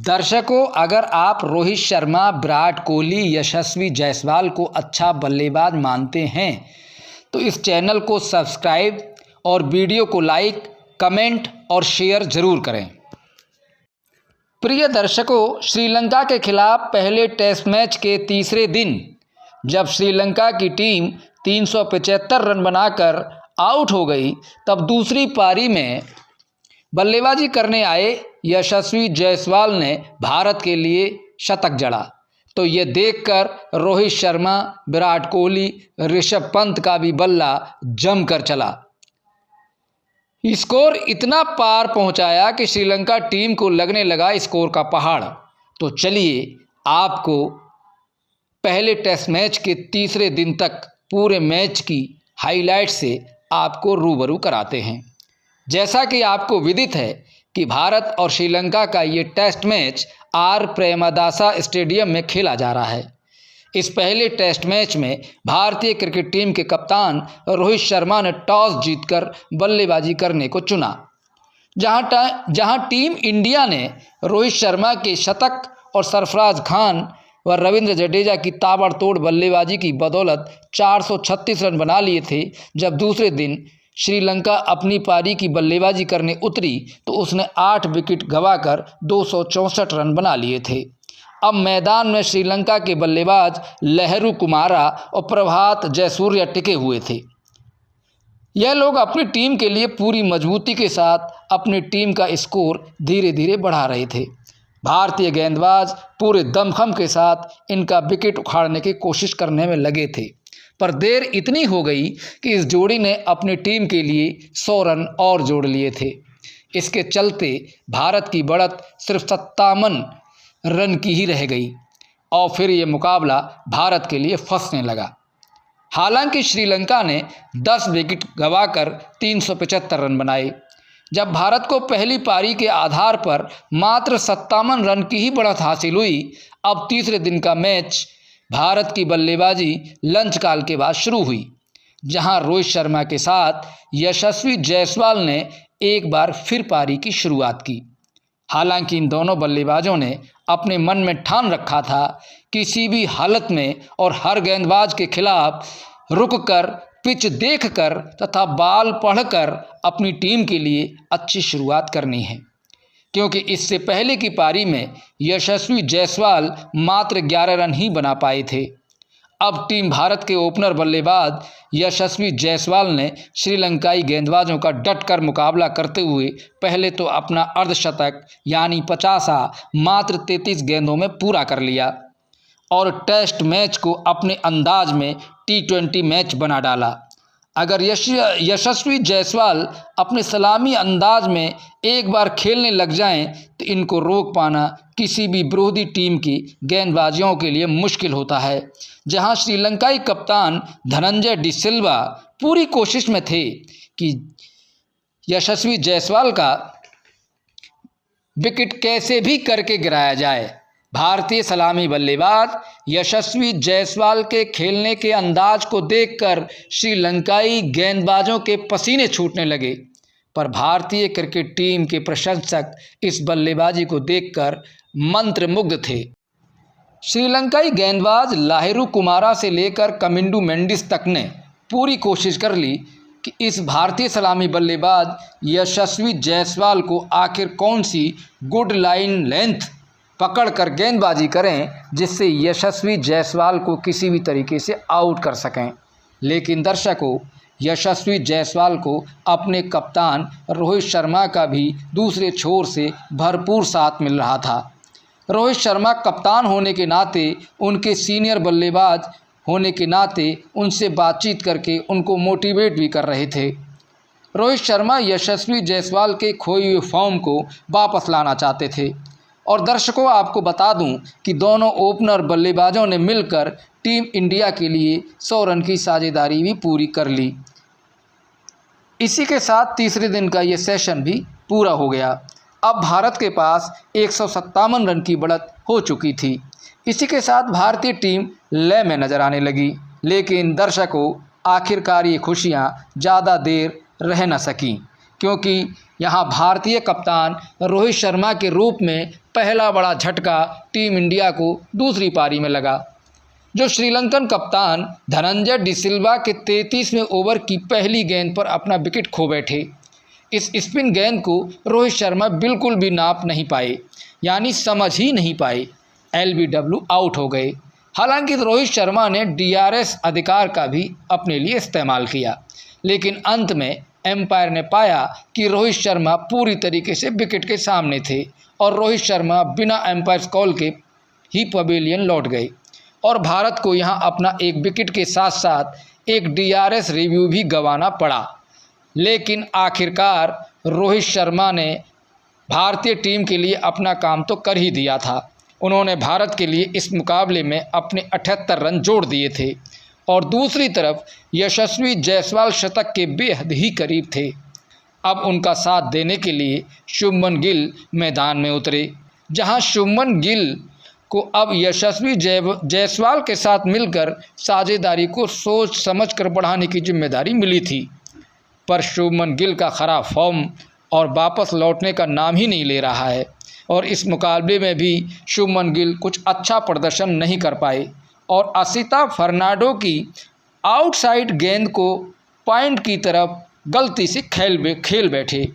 दर्शकों, अगर आप रोहित शर्मा, विराट कोहली, यशस्वी जायसवाल को अच्छा बल्लेबाज मानते हैं तो इस चैनल को सब्सक्राइब और वीडियो को लाइक, कमेंट और शेयर ज़रूर करें। प्रिय दर्शकों, श्रीलंका के खिलाफ पहले टेस्ट मैच के तीसरे दिन जब श्रीलंका की टीम 375 रन बनाकर आउट हो गई, तब दूसरी पारी में बल्लेबाजी करने आए यशस्वी जायसवाल ने भारत के लिए शतक जड़ा। तो ये देखकर रोहित शर्मा, विराट कोहली, ऋषभ पंत का भी बल्ला जमकर चला। स्कोर इतना पार पहुंचाया कि श्रीलंका टीम को लगने लगा स्कोर का पहाड़। तो चलिए आपको पहले टेस्ट मैच के तीसरे दिन तक पूरे मैच की हाईलाइट से आपको रूबरू कराते हैं। जैसा कि आपको विदित है कि भारत और श्रीलंका का ये test match R Premadasa stadium में खेला जा रहा है। इस पहले टेस्ट मैच में भारतीय क्रिकेट टीम के कप्तान रोहित शर्मा ने टॉस जीतकर बल्लेबाजी करने को चुना। जहां टीम इंडिया ने रोहित शर्मा के शतक और सरफराज खान व रविंद्र जडेजा की ताबड़तोड़ बल्लेबाजी की बदौलत 436 रन बना लिए थे, जब दूसरे दिन श्रीलंका अपनी पारी की बल्लेबाजी करने उतरी तो उसने 8 विकेट गंवाकर 264 रन बना लिए थे। अब मैदान में श्रीलंका के बल्लेबाज लहरू कुमारा और प्रभात जयसूर्या टिके हुए थे। यह लोग अपनी टीम के लिए पूरी मजबूती के साथ अपनी टीम का स्कोर धीरे धीरे बढ़ा रहे थे। भारतीय गेंदबाज पूरे दमखम के साथ इनका विकेट उखाड़ने की कोशिश करने में लगे थे, पर देर इतनी हो गई कि इस जोड़ी ने अपनी टीम के लिए 100 रन और जोड़ लिए थे। इसके चलते भारत की बढ़त सिर्फ 57 रन की ही रह गई और फिर ये मुकाबला भारत के लिए फंसने लगा। हालांकि श्रीलंका ने 10 विकेट गंवाकर 375 रन बनाए। जब भारत को पहली पारी के आधार पर मात्र 57 रन की ही बढ़त हासिल हुई, अब तीसरे दिन का मैच भारत की बल्लेबाजी लंच काल के बाद शुरू हुई, जहां रोहित शर्मा के साथ यशस्वी जायसवाल ने एक बार फिर पारी की शुरुआत की। हालांकि इन दोनों बल्लेबाजों ने अपने मन में ठान रखा था किसी भी हालत में और हर गेंदबाज के खिलाफ रुककर, पिच देखकर तथा बॉल पढ़कर अपनी टीम के लिए अच्छी शुरुआत करनी है, क्योंकि इससे पहले की पारी में यशस्वी जायसवाल मात्र 11 रन ही बना पाए थे। अब टीम भारत के ओपनर बल्लेबाज यशस्वी जायसवाल ने श्रीलंकाई गेंदबाजों का डटकर मुकाबला करते हुए पहले तो अपना अर्धशतक यानी 50 मात्र 33 गेंदों में पूरा कर लिया और टेस्ट मैच को अपने अंदाज में T20 मैच बना डाला। अगर यशस्वी जायसवाल अपने सलामी अंदाज में एक बार खेलने लग जाएं तो इनको रोक पाना किसी भी विरोधी टीम की गेंदबाजियों के लिए मुश्किल होता है। जहां श्रीलंकाई कप्तान धनंजय डी सिल्वा पूरी कोशिश में थे कि यशस्वी जायसवाल का विकेट कैसे भी करके गिराया जाए। भारतीय सलामी बल्लेबाज यशस्वी जायसवाल के खेलने के अंदाज को देखकर श्रीलंकाई गेंदबाजों के पसीने छूटने लगे, पर भारतीय क्रिकेट टीम के प्रशंसक इस बल्लेबाजी को देखकर मंत्रमुग्ध थे। श्रीलंकाई गेंदबाज लाहिरू कुमारा से लेकर कमिंडू मेंडिस तक ने पूरी कोशिश कर ली कि इस भारतीय सलामी बल्लेबाज यशस्वी जायसवाल को आखिर कौन सी गुड लाइन लेंथ पकड़कर गेंदबाजी करें जिससे यशस्वी जायसवाल को किसी भी तरीके से आउट कर सकें। लेकिन दर्शकों, यशस्वी जायसवाल को अपने कप्तान रोहित शर्मा का भी दूसरे छोर से भरपूर साथ मिल रहा था। रोहित शर्मा कप्तान होने के नाते, उनके सीनियर बल्लेबाज होने के नाते उनसे बातचीत करके उनको मोटिवेट भी कर रहे थे। रोहित शर्मा यशस्वी जायसवाल के खोए हुए फॉर्म को वापस लाना चाहते थे। और दर्शकों, आपको बता दूं कि दोनों ओपनर बल्लेबाजों ने मिलकर टीम इंडिया के लिए 100 रन की साझेदारी भी पूरी कर ली। इसी के साथ तीसरे दिन का ये सेशन भी पूरा हो गया। अब भारत के पास 157 रन की बढ़त हो चुकी थी। इसी के साथ भारतीय टीम लय में नजर आने लगी। लेकिन दर्शकों, आखिरकार ये खुशियाँ ज़्यादा देर रह न सकीं, क्योंकि यहाँ भारतीय कप्तान रोहित शर्मा के रूप में पहला बड़ा झटका टीम इंडिया को दूसरी पारी में लगा। जो श्रीलंकन कप्तान धनंजय डिसिल्वा के 33वें ओवर की पहली गेंद पर अपना विकेट खो बैठे। इस स्पिन गेंद को रोहित शर्मा बिल्कुल भी नाप नहीं पाए, यानी समझ ही नहीं पाए। LBW आउट हो गए। हालांकि रोहित शर्मा ने DRS अधिकार का भी अपने लिए इस्तेमाल किया, लेकिन अंत में एम्पायर ने पाया कि रोहित शर्मा पूरी तरीके से विकेट के सामने थे और रोहित शर्मा बिना एम्पायर कॉल के ही पवेलियन लौट गए और भारत को यहां अपना एक विकेट के साथ साथ एक DRS रिव्यू भी गंवाना पड़ा। लेकिन आखिरकार रोहित शर्मा ने भारतीय टीम के लिए अपना काम तो कर ही दिया था। उन्होंने भारत के लिए इस मुकाबले में अपने 78 रन जोड़ दिए थे और दूसरी तरफ यशस्वी जायसवाल शतक के बेहद ही करीब थे। अब उनका साथ देने के लिए शुभमन गिल मैदान में उतरे, जहां शुभमन गिल को अब यशस्वी जायसवाल के साथ मिलकर साझेदारी को सोच समझकर बढ़ाने की जिम्मेदारी मिली थी। पर शुभमन गिल का खराब फॉर्म और वापस लौटने का नाम ही नहीं ले रहा है और इस मुकाबले में भी शुभमन गिल कुछ अच्छा प्रदर्शन नहीं कर पाए और असिता फर्नांडो की आउटसाइड गेंद को पॉइंट की तरफ गलती से खेल बैठे,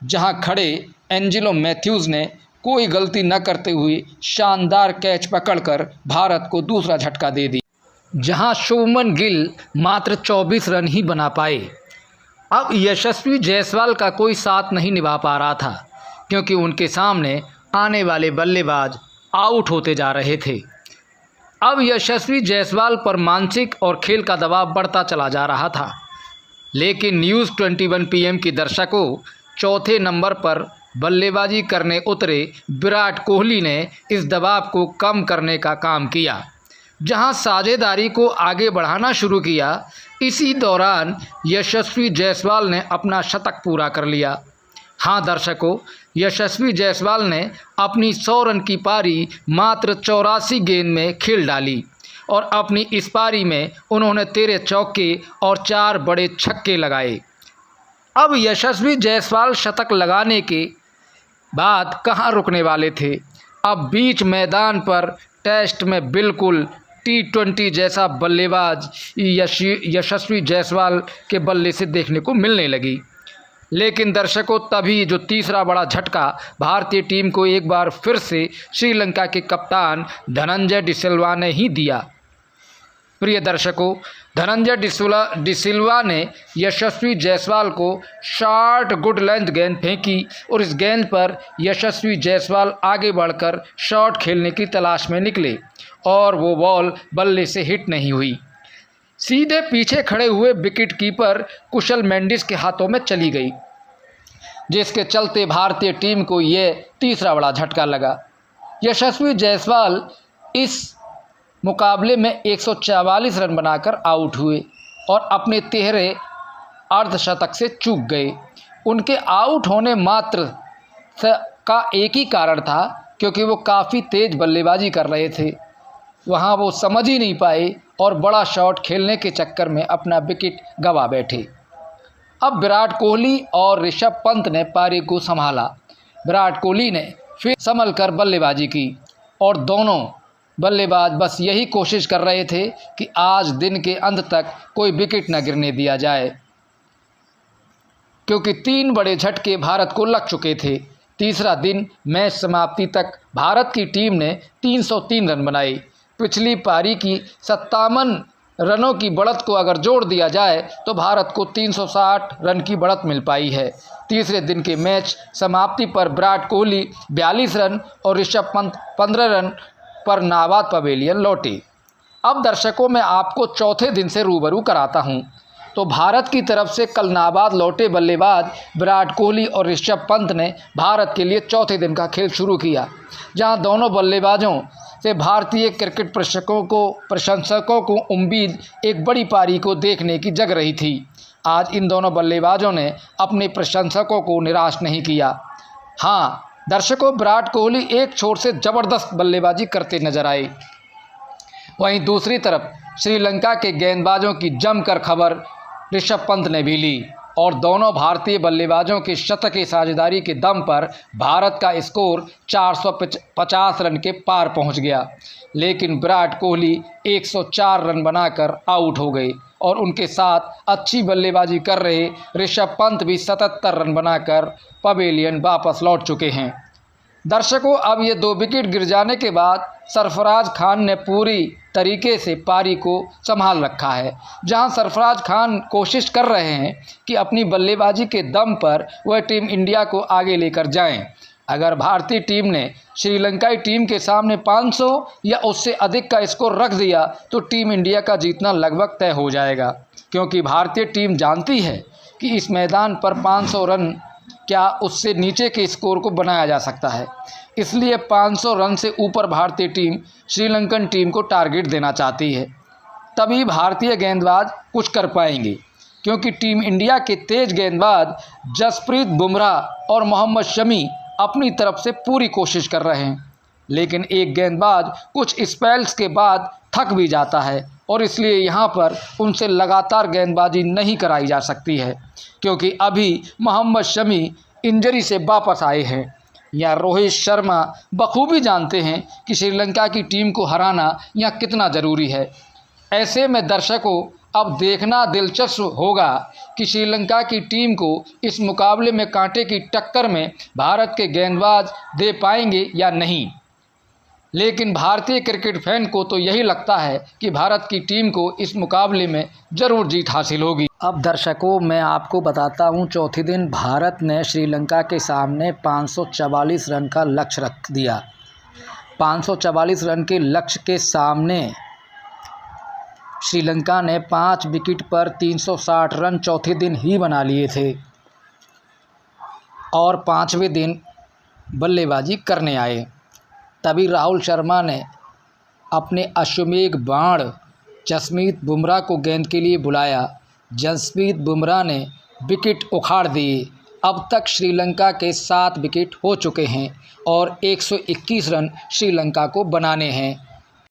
जहां खड़े एंजेलो मैथ्यूज़ ने कोई गलती न करते हुए शानदार कैच पकड़कर भारत को दूसरा झटका दे दी, जहां शुभमन गिल मात्र 24 रन ही बना पाए। अब यशस्वी जायसवाल का कोई साथ नहीं निभा पा रहा था, क्योंकि उनके सामने आने वाले बल्लेबाज आउट होते जा रहे थे। अब यशस्वी जायसवाल पर मानसिक और खेल का दबाव बढ़ता चला जा रहा था, लेकिन न्यूज़ 21 PM के दर्शकों चौथे नंबर पर बल्लेबाजी करने उतरे विराट कोहली ने इस दबाव को कम करने का काम किया, जहां साझेदारी को आगे बढ़ाना शुरू किया। इसी दौरान यशस्वी जायसवाल ने अपना शतक पूरा कर लिया। हाँ दर्शकों, यशस्वी जायसवाल ने अपनी 100 रन की पारी मात्र 84 गेंद में खेल डाली और अपनी इस पारी में उन्होंने 13 चौके और 4 बड़े छक्के लगाए। अब यशस्वी जायसवाल शतक लगाने के बाद कहाँ रुकने वाले थे। अब बीच मैदान पर टेस्ट में बिल्कुल T20 जैसा बल्लेबाज यशस्वी जायसवाल के बल्ले से देखने को मिलने लगी। लेकिन दर्शकों, तभी जो तीसरा बड़ा झटका भारतीय टीम को एक बार फिर से श्रीलंका के कप्तान धनंजय डिसिल्वा ने ही दिया। प्रिय दर्शकों, धनंजय डिसिल्वा ने यशस्वी जायसवाल को शॉर्ट गुड लेंथ गेंद फेंकी और इस गेंद पर यशस्वी जायसवाल आगे बढ़कर शॉट खेलने की तलाश में निकले और वो बॉल बल्ले से हिट नहीं हुई, सीधे पीछे खड़े हुए विकेट कीपर कुशल मेंडिस के हाथों में चली गई, जिसके चलते भारतीय टीम को ये तीसरा बड़ा झटका लगा। यशस्वी जायसवाल इस मुकाबले में 144 रन बनाकर आउट हुए और अपने 13 अर्धशतक से चूक गए। उनके आउट होने मात्र का एक ही कारण था, क्योंकि वो काफ़ी तेज़ बल्लेबाजी कर रहे थे। वहाँ वो समझ ही नहीं पाए और बड़ा शॉट खेलने के चक्कर में अपना विकेट गंवा बैठे। अब विराट कोहली और ऋषभ पंत ने पारी को संभाला। विराट कोहली ने फिर संभल कर बल्लेबाजी की और दोनों बल्लेबाज बस यही कोशिश कर रहे थे कि आज दिन के अंत तक कोई विकेट न गिरने दिया जाए, क्योंकि 3 बड़े झटके भारत को लग चुके थे। तीसरा दिन मैच समाप्ति तक भारत की टीम ने 303 रन बनाए। पिछली पारी की 57 रनों की बढ़त को अगर जोड़ दिया जाए तो भारत को 360 रन की बढ़त मिल पाई है। तीसरे दिन के मैच समाप्ति पर विराट कोहली 42 रन और ऋषभ पंत 15 रन पर नाबाद पवेलियन लौटे। अब दर्शकों, मैं आपको चौथे दिन से रूबरू कराता हूं। तो भारत की तरफ से कल नाबाद लौटे बल्लेबाज विराट कोहली और ऋषभ पंत ने भारत के लिए चौथे दिन का खेल शुरू किया, जहां दोनों बल्लेबाजों से भारतीय क्रिकेट प्रशंसकों को उम्मीद एक बड़ी पारी को देखने की जग रही थी। आज इन दोनों बल्लेबाजों ने अपने प्रशंसकों को निराश नहीं किया। हाँ दर्शकों, विराट कोहली एक छोर से ज़बरदस्त बल्लेबाजी करते नजर आए। वहीं दूसरी तरफ श्रीलंका के गेंदबाजों की जमकर खबर ऋषभ पंत ने भी ली। और दोनों भारतीय बल्लेबाजों की शतकीय साझेदारी के दम पर भारत का स्कोर 450 रन के पार पहुंच गया। लेकिन विराट कोहली 104 रन बनाकर आउट हो गए और उनके साथ अच्छी बल्लेबाजी कर रहे ऋषभ पंत भी 77 रन बनाकर पवेलियन वापस लौट चुके हैं। दर्शकों, अब ये 2 विकेट गिर जाने के बाद सरफराज खान ने पूरी तरीके से पारी को संभाल रखा है। जहां सरफराज खान कोशिश कर रहे हैं कि अपनी बल्लेबाजी के दम पर वह टीम इंडिया को आगे लेकर जाएं। अगर भारतीय टीम ने श्रीलंकाई टीम के सामने 500 या उससे अधिक का स्कोर रख दिया तो टीम इंडिया का जीतना लगभग तय हो जाएगा, क्योंकि भारतीय टीम जानती है कि इस मैदान पर 500 रन क्या उससे नीचे के स्कोर को बनाया जा सकता है। इसलिए 500 रन से ऊपर भारतीय टीम श्रीलंकन टीम को टारगेट देना चाहती है। तभी भारतीय गेंदबाज कुछ कर पाएंगे, क्योंकि टीम इंडिया के तेज गेंदबाज जसप्रीत बुमराह और मोहम्मद शमी अपनी तरफ से पूरी कोशिश कर रहे हैं। लेकिन एक गेंदबाज कुछ स्पेल्स के बाद थक भी जाता है और इसलिए यहाँ पर उनसे लगातार गेंदबाजी नहीं कराई जा सकती है, क्योंकि अभी मोहम्मद शमी इंजरी से वापस आए हैं। या रोहित शर्मा बखूबी जानते हैं कि श्रीलंका की टीम को हराना यहाँ कितना ज़रूरी है। ऐसे में दर्शकों, अब देखना दिलचस्प होगा कि श्रीलंका की टीम को इस मुकाबले में कांटे की टक्कर में भारत के गेंदबाज दे पाएंगे या नहीं। लेकिन भारतीय क्रिकेट फैन को तो यही लगता है कि भारत की टीम को इस मुकाबले में ज़रूर जीत हासिल होगी। अब दर्शकों, मैं आपको बताता हूं, चौथे दिन भारत ने श्रीलंका के सामने 544 रन का लक्ष्य रख दिया। 544 रन के लक्ष्य के सामने श्रीलंका ने 5 विकेट पर 360 रन चौथे दिन ही बना लिए थे और 5वें दिन बल्लेबाजी करने आए। तभी राहुल शर्मा ने अपने अश्वमेघ बाण जसप्रीत बुमराह को गेंद के लिए बुलाया। जसप्रीत बुमराह ने विकेट उखाड़ दिए। अब तक श्रीलंका के 7 विकेट हो चुके हैं और 121 रन श्रीलंका को बनाने हैं।